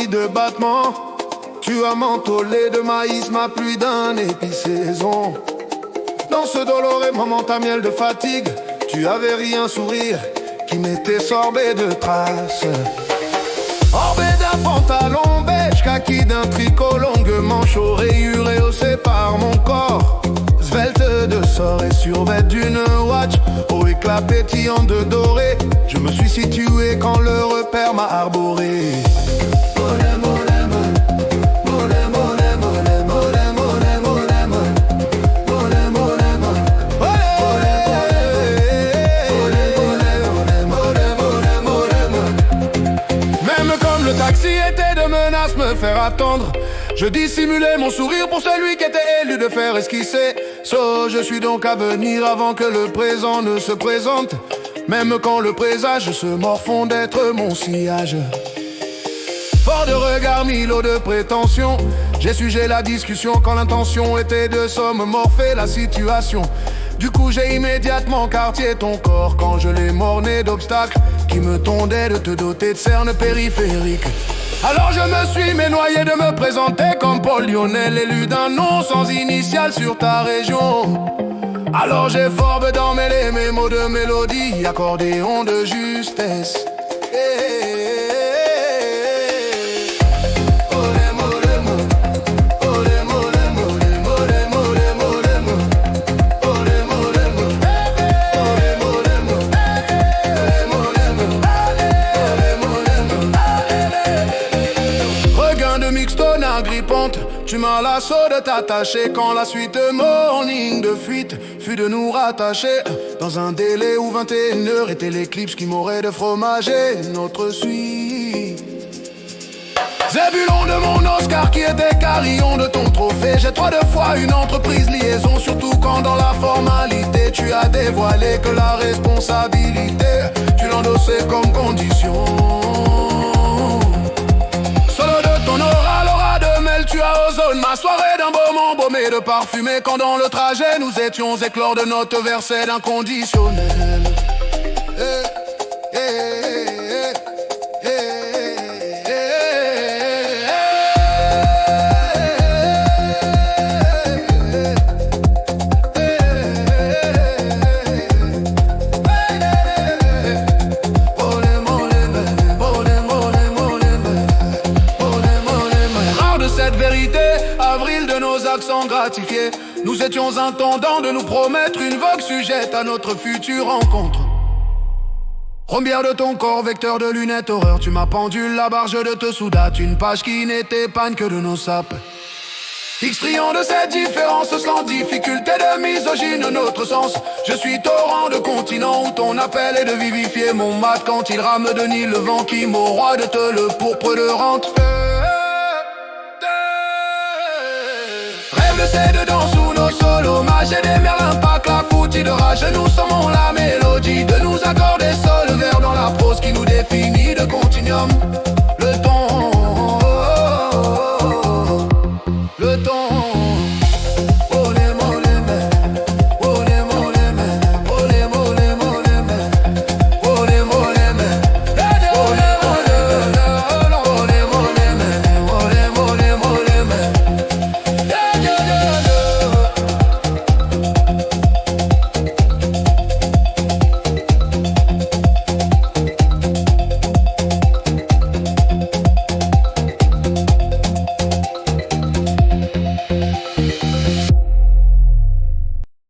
nuit de battements. Tu as mentolé de maïs ma pluie d'un épisaison. Dans ce doloreux moment ta miel de fatigue, tu avais ri un sourire qui m'était sorbet de traces. Orbé d'un pantalon beige, kaki d'un tricot longuement chaud, rayuré haussé par mon corps. Svelte de sort et survêt d'une watch, au éclat pétillant de doré. Je me suis situé quand le repère m'a arboré. Le taxi était de menace me faire attendre. Je dissimulais mon sourire pour celui qui était élu de faire esquisser. Je suis donc à venir avant que le présent ne se présente. Même quand le présage se morfond d'être mon sillage. Fort de regard, mille de prétention, j'ai sugé la discussion quand l'intention était de morpher la situation. Du coup j'ai immédiatement quartier ton corps quand je l'ai morné d'obstacles qui me tondaient de te doter de cernes périphériques. Alors je me suis noyé de me présenter comme Paul Lionel, élu d'un nom sans initiale sur ta région. Alors j'ai fort d'emmêler mes mots de mélodie, accordéon de justesse. Mixtone agrippante, tu m'as l'assaut de t'attacher quand la suite morning de fuite fut de nous rattacher dans un délai où 21h était l'éclipse qui m'aurait de fromager notre suite. Zébulon de mon Oscar qui était carillon de ton trophée. J'ai 3 fois une entreprise liaison, surtout quand dans la formalité tu as dévoilé que la responsabilité tu l'endossais comme condition. Tu as ozone ma soirée d'un beau embaumé de parfumé quand dans le trajet nous étions éclore de notre verset d'inconditionnel. Avril de nos accents gratifiés, nous étions intendants de nous promettre une vogue sujette à notre future rencontre. Rombière de ton corps, vecteur de lunettes horreur, tu m'as pendu la barge de te soudate, une page qui n'était panne que de nos sapes. Extrayant de cette différence sans difficulté de misogyne notre sens. Je suis torrent de continent où ton appel est de vivifier mon mat quand il rame de Nil le vent qui m'aura de te le pourpre de rente. Rêve c'est dedans sous nos solos, mage et des merlins, pas que la foutie de rage, nous sommes la mélodie de